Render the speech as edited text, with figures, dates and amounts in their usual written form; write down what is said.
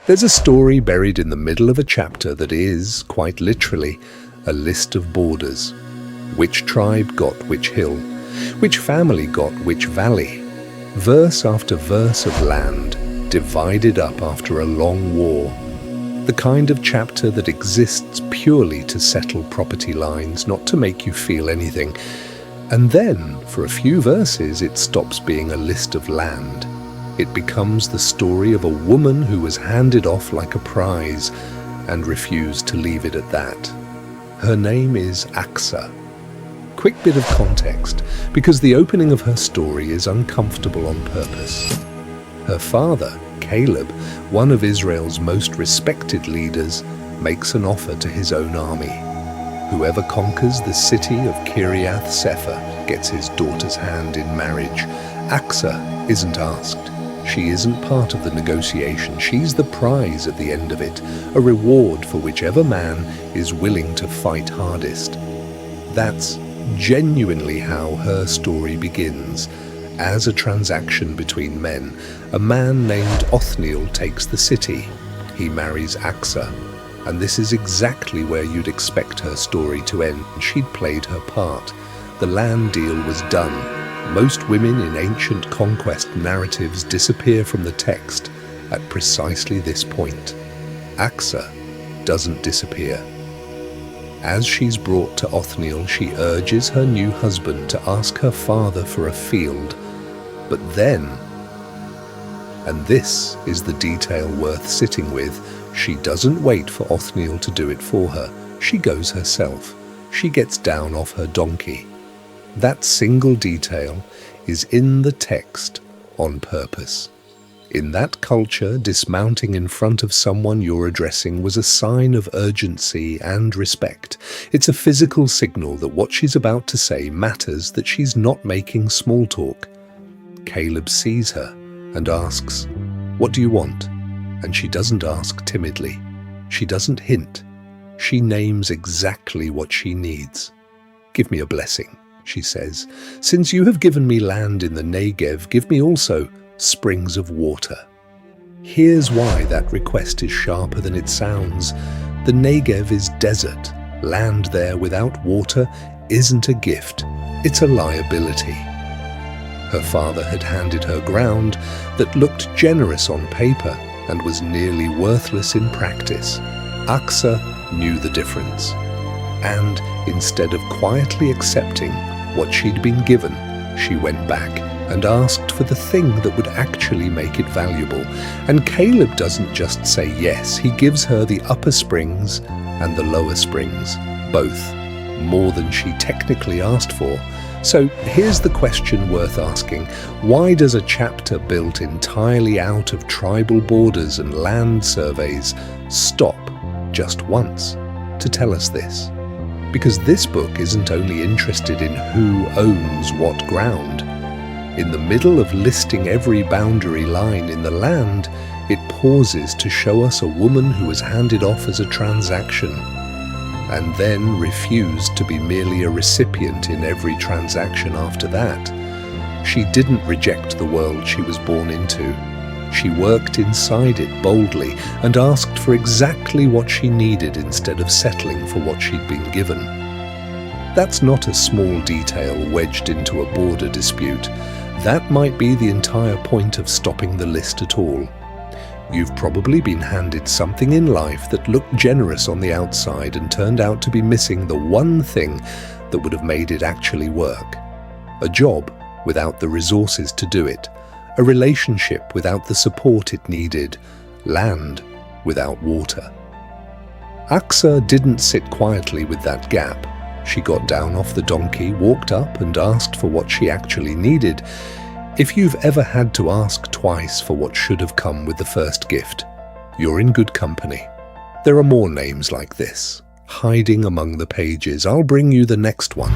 There's a story buried in the middle of a chapter that is, quite literally, a list of borders. Which tribe got which hill? Which family got which valley? Verse after verse of land, divided up after a long war. The kind of chapter that exists purely to settle property lines, not to make you feel anything. And then, for a few verses, it stops being a list of land. It becomes the story of a woman who was handed off like a prize and refused to leave it at that. Her name is Achsah. Quick bit of context, because the opening of her story is uncomfortable on purpose. Her father, Caleb, one of Israel's most respected leaders, makes an offer to his own army. Whoever conquers the city of Kiriath Sefer gets his daughter's hand in marriage. Achsah isn't asked. She isn't part of the negotiation. She's the prize at the end of it, a reward for whichever man is willing to fight hardest. That's genuinely how her story begins. As a transaction between men, a man named Othniel takes the city. He marries Achsah, and this is exactly where you'd expect her story to end. She'd played her part. The land deal was done. Most women in ancient conquest narratives disappear from the text at precisely this point. Achsah doesn't disappear. As she's brought to Othniel, she urges her new husband to ask her father for a field. But then, and this is the detail worth sitting with, she doesn't wait for Othniel to do it for her. She goes herself. She gets down off her donkey. That single detail is in the text on purpose. In that culture, dismounting in front of someone you're addressing was a sign of urgency and respect. It's a physical signal that what she's about to say matters, that she's not making small talk. Caleb sees her and asks, "What do you want?" And she doesn't ask timidly. She doesn't hint. She names exactly what she needs. "Give me a blessing," she says. "Since you have given me land in the Negev, give me also springs of water." Here's why that request is sharper than it sounds. The Negev is desert. Land there without water isn't a gift, it's a liability. Her father had handed her ground that looked generous on paper and was nearly worthless in practice. Achsah knew the difference. And instead of quietly accepting what she'd been given, she went back and asked for the thing that would actually make it valuable. And Caleb doesn't just say yes, he gives her the upper springs and the lower springs, both, more than she technically asked for. So here's the question worth asking. Why does a chapter built entirely out of tribal borders and land surveys stop just once to tell us this? Because this book isn't only interested in who owns what ground. In the middle of listing every boundary line in the land, it pauses to show us a woman who was handed off as a transaction, and then refused to be merely a recipient in every transaction after that. She didn't reject the world she was born into. She worked inside it boldly and asked for exactly what she needed instead of settling for what she'd been given. That's not a small detail wedged into a border dispute. That might be the entire point of stopping the list at all. You've probably been handed something in life that looked generous on the outside and turned out to be missing the one thing that would have made it actually work. A job without the resources to do it. A relationship without the support it needed, land without water. Achsah didn't sit quietly with that gap. She got down off the donkey, walked up and asked for what she actually needed. If you've ever had to ask twice for what should have come with the first gift, you're in good company. There are more names like this, hiding among the pages. I'll bring you the next one.